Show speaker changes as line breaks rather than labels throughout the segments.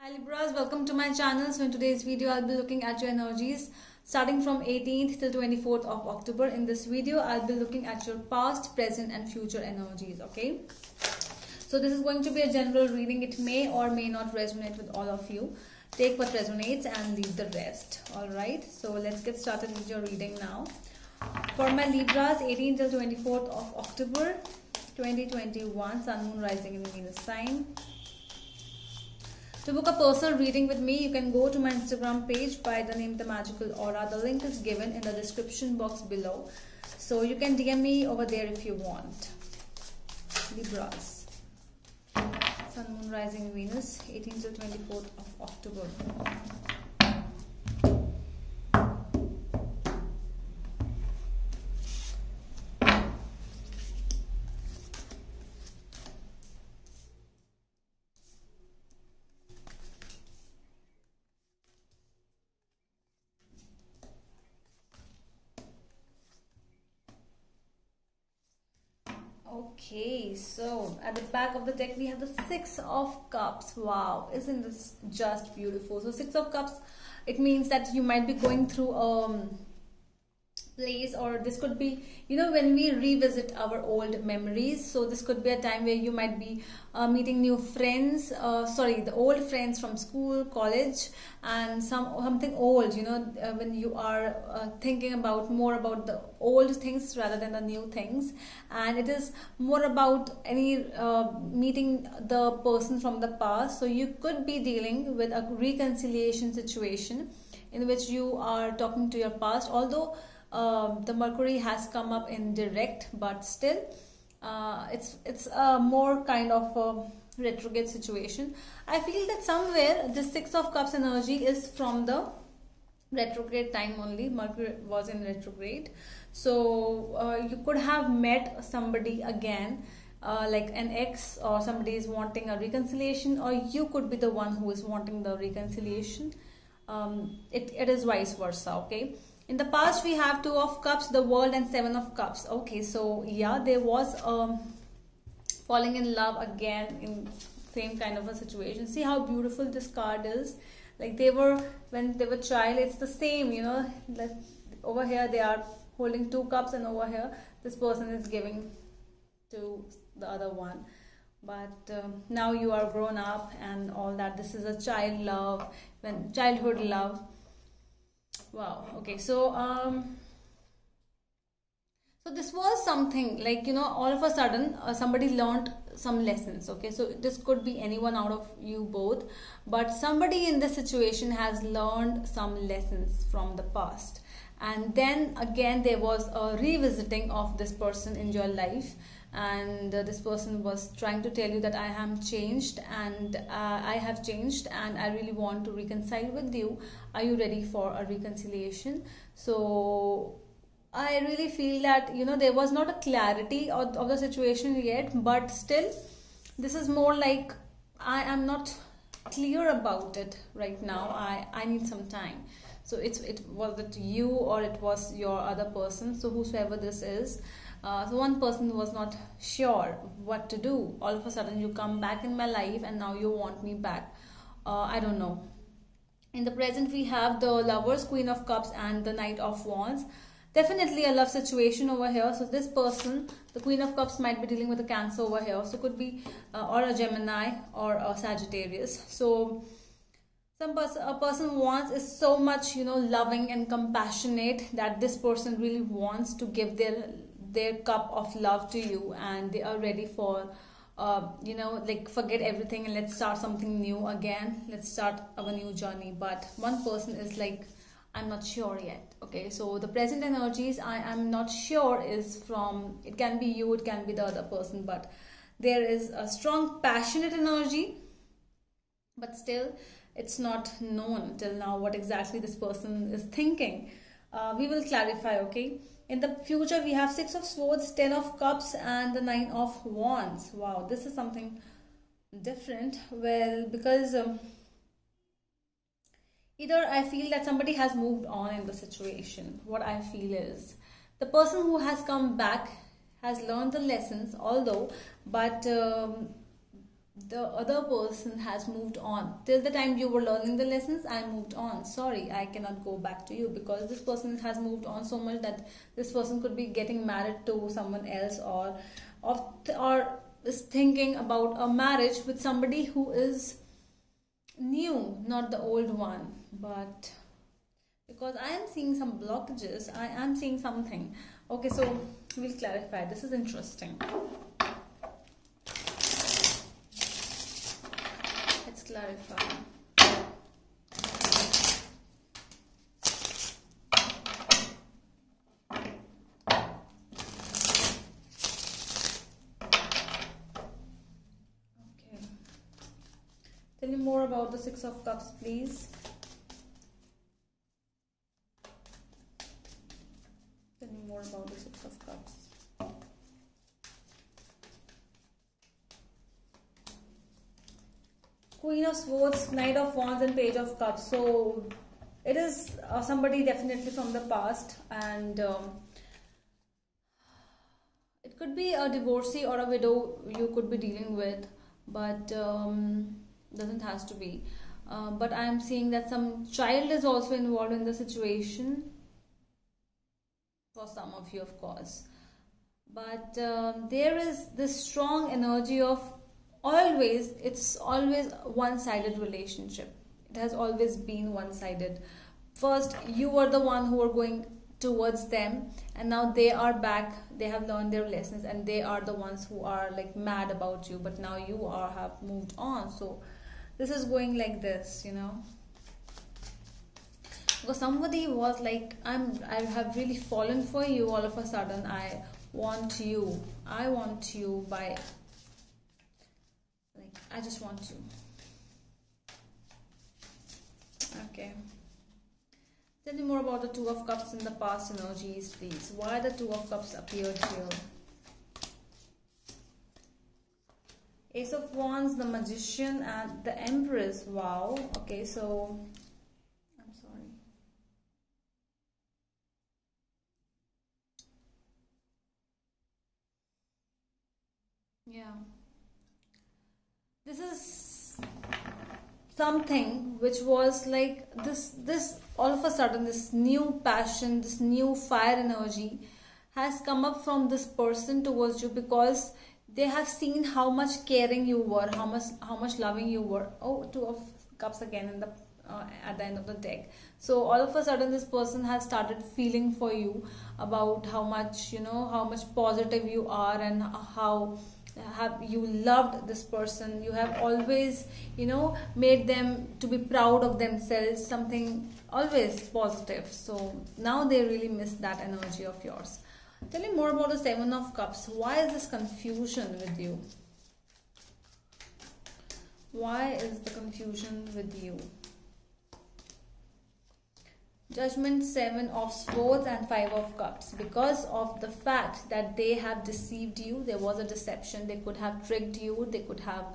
Hi Libras, welcome to my channel. So in today's video I'll be looking at your energies starting from 18th till 24th of October. In this video I'll be looking at your past, present and future energies, okay? So this is going to be a general reading. It may or may not resonate with all of you. Take what resonates and leave the rest. Alright, so let's get started with your reading now. For my Libras, 18th till 24th of October 2021, Sun, Moon, Rising in the Venus sign. To book a personal reading with me, you can go to my Instagram page by the name The Magical Aura. The link is given in the description box below. So you can DM me over there if you want. Libras. Sun, Moon, Rising in Venus, 18th to 24th of October. Okay, so at the back of the deck we have the Six of Cups. Wow, isn't this just beautiful? So Six of Cups, it means that you might be going through place, or this could be, you know, when we revisit our old memories. So this could be a time where you might be meeting new friends, the old friends from school, college, and something old, you know, when you are thinking about more about the old things rather than the new things. And it is more about any meeting the person from the past. So you could be dealing with a reconciliation situation in which you are talking to your past, although the Mercury has come up in direct, but still it's a more kind of a retrograde situation. I feel that somewhere the Six of Cups energy is from the retrograde time only. Mercury was in retrograde, so you could have met somebody again, like an ex, or somebody is wanting a reconciliation, or you could be the one who is wanting the reconciliation. It is vice versa, okay? In the past, we have Two of Cups, the World, and Seven of Cups. Okay, so yeah, there was falling in love again in same kind of a situation. See how beautiful this card is. Like they were, when they were child, it's the same, you know. Like over here, they are holding two cups, and over here, this person is giving to the other one. But now you are grown up and all that. This is a child love, when childhood love. Wow. Okay, so so this was something like, you know, all of a sudden somebody learned some lessons. Okay, so this could be anyone out of you both, but somebody in this situation has learned some lessons from the past, and then again there was a revisiting of this person in your life, and this person was trying to tell you that I am changed, and I have changed, and I really want to reconcile with you. Are you ready for a reconciliation? So I really feel that, you know, there was not a clarity of the situation yet, but still this is more like I am not clear about it right now. I need some time. So it was it you, or it was your other person. So whosoever this is, so one person was not sure what to do. All of a sudden you come back in my life and now you want me back. I don't know. In the present we have the Lovers, Queen of Cups and the Knight of Wands. Definitely a love situation over here. So this person, the Queen of Cups, might be dealing with a Cancer over here. So could be or a Gemini or a Sagittarius. So a person wants is so much, you know, loving and compassionate, that this person really wants to give their cup of love to you, and they are ready for you know, like forget everything and let's start something new again. Let's start our new journey. But one person is like, I'm not sure yet. Okay, so the present energies, I am not sure, is from, it can be you, it can be the other person, but there is a strong passionate energy, but still it's not known till now what exactly this person is thinking. We will clarify, okay? In the future, we have Six of Swords, Ten of Cups, and the Nine of Wands. Wow, this is something different. Well, because either I feel that somebody has moved on in the situation. What I feel is the person who has come back has learned the lessons, although, but the other person has moved on. Till the time you were learning the lessons, I moved on. Sorry, I cannot go back to you, because this person has moved on so much that this person could be getting married to someone else, or is thinking about a marriage with somebody who is new, not the old one. But because I am seeing some blockages, I am seeing something. Okay, so we'll clarify. This is interesting. Let's clarify. Okay. Tell me more about the Six of Cups, please. Tell me more about the Six of Cups. Queen of Swords, Knight of Wands, and Page of Cups. So it is somebody definitely from the past, and it could be a divorcee or a widow you could be dealing with, but doesn't has to be. But I am seeing that some child is also involved in the situation, for some of you, of course. But there is this strong energy of always, it's always one-sided relationship. It has always been one-sided. First you were the one who were going towards them, and now they are back, they have learned their lessons, and they are the ones who are like mad about you, but now you are have moved on. So this is going like this, you know, because somebody was like, I have really fallen for you. All of a sudden I want you by, like, I just want you. Okay, tell me more about the Two of Cups in the past energies, please. Why the Two of Cups appeared here? Ace of Wands, the Magician, and the Empress. Wow. Okay, so I'm sorry. Yeah, this is something which was like this all of a sudden, this new passion, this new fire energy has come up from this person towards you, because they have seen how much caring you were, how much loving you were. Oh, Two of Cups again in the at the end of the deck. So all of a sudden this person has started feeling for you, about how much, you know, how much positive you are, and how have you loved this person. You have always, you know, made them to be proud of themselves, something always positive. So now they really miss that energy of yours. Tell me more about the Seven of Cups. Why is this confusion with you? Why is the confusion with you? Judgment, Seven of Swords, and Five of Cups. Because of the fact that they have deceived you, there was a deception. They could have tricked you. They could have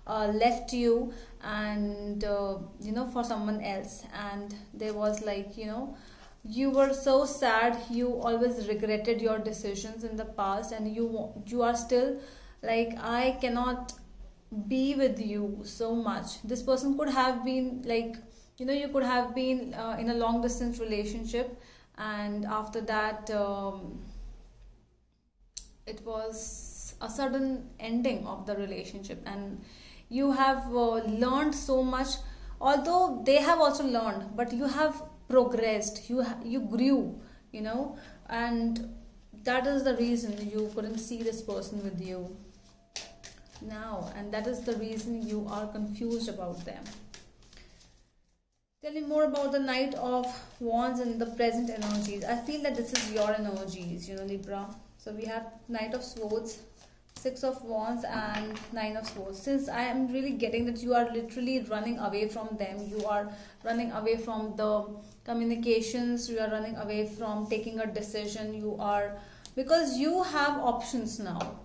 left you, and you know, for someone else. And there was like, you know, you were so sad. You always regretted your decisions in the past, and you are still like, I cannot be with you so much. This person could have been like, you know, you could have been in a long distance relationship, and after that it was a sudden ending of the relationship, and you have learned so much. Although they have also learned, but you have progressed, you grew, you know, and that is the reason you couldn't see this person with you now, and that is the reason you are confused about them. Tell me more about the Knight of Wands and the present energies. I feel that this is your energies, you know, Libra. So we have Knight of Swords, Six of Wands, and Nine of Swords. Since I am really getting that you are literally running away from them, you are running away from the communications, you are running away from taking a decision, you are, because you have options now.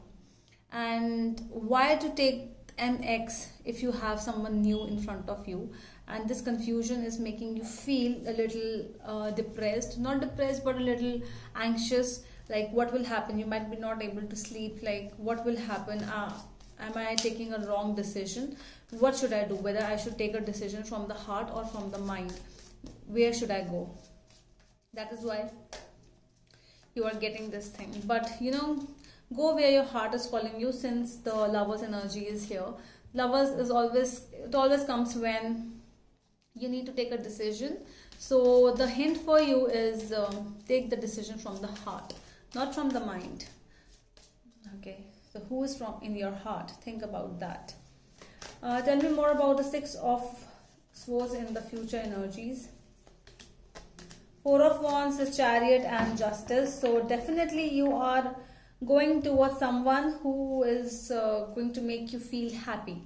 And why to take an ex if you have someone new in front of you? And this confusion is making you feel a little depressed, not depressed, but a little anxious. Like, what will happen? You might be not able to sleep. Like, what will happen? Am I taking a wrong decision? What should I do? Whether I should take a decision from the heart or from the mind? Where should I go? That is why you are getting this thing. But you know, go where your heart is calling you, since the Lovers energy is here. Lovers is always, it always comes when you need to take a decision. So the hint for you is take the decision from the heart, not from the mind. Okay, so who is from in your heart? Think about that. Tell me more about the Six of Swords in the future energies. Four of Wands is Chariot and Justice. So definitely you are going towards someone who is going to make you feel happy.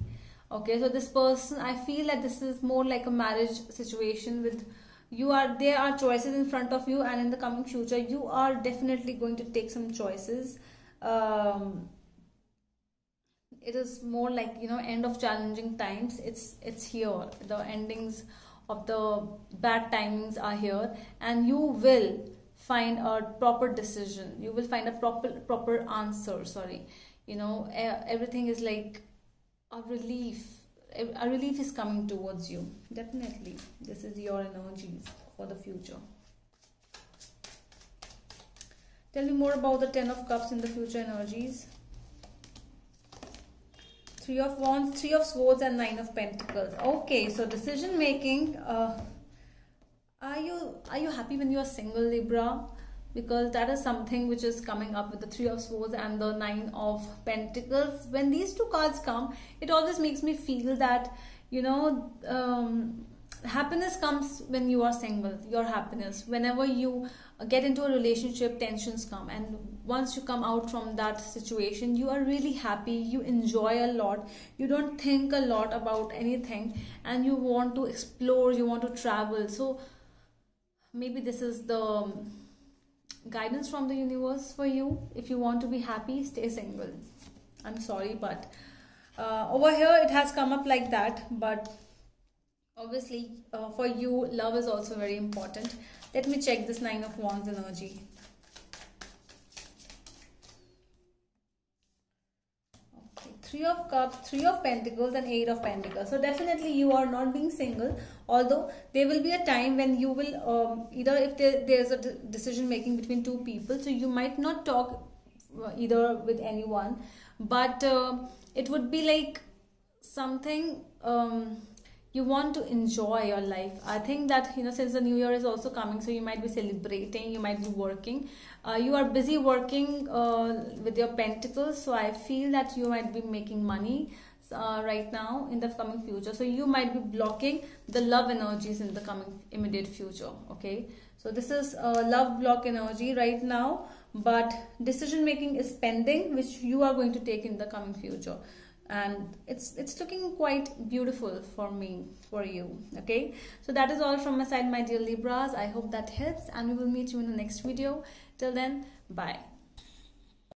Okay, so this person, I feel that this is more like a marriage situation with you. Are there are choices in front of you, and in the coming future you are definitely going to take some choices. It is more like, you know, end of challenging times. It's here. The endings of the bad timings are here, and you will find a proper decision. You will find a proper answer. Sorry, you know, everything is like a relief. A relief is coming towards you. Definitely, this is your energies for the future. Tell me more about the Ten of Cups in the future energies. Three of Wands, Three of Swords, and Nine of Pentacles. Okay, so decision making. Are you happy when you are single, Libra? Because that is something which is coming up with the Three of Swords and the Nine of Pentacles. When these two cards come, it always makes me feel that, you know, happiness comes when you are single. Your happiness, whenever you get into a relationship, tensions come, and once you come out from that situation, you are really happy. You enjoy a lot. You don't think a lot about anything, and you want to explore, you want to travel. So maybe this is the guidance from the universe for you. If you want to be happy, stay single. I'm sorry, but over here it has come up like that. But obviously for you, love is also very important. Let me check this Nine of Wands energy. Okay, Three of Cups, Three of Pentacles, and Eight of Pentacles. So definitely you are not being single, although there will be a time when you will either, if there's a decision making between two people, so you might not talk either with anyone, but it would be like something you want to enjoy your life. I think that, you know, since the new year is also coming, so you might be celebrating, you might be working, you are busy working with your pentacles. So I feel that you might be making money right now in the coming future. So you might be blocking the love energies in the coming immediate future. Okay, so this is love block energy right now, but decision making is pending, which you are going to take in the coming future. And it's looking quite beautiful for me, for you. Okay, so that is all from my side, my dear Libras. I hope that helps, and we will meet you in the next video. Till then, bye.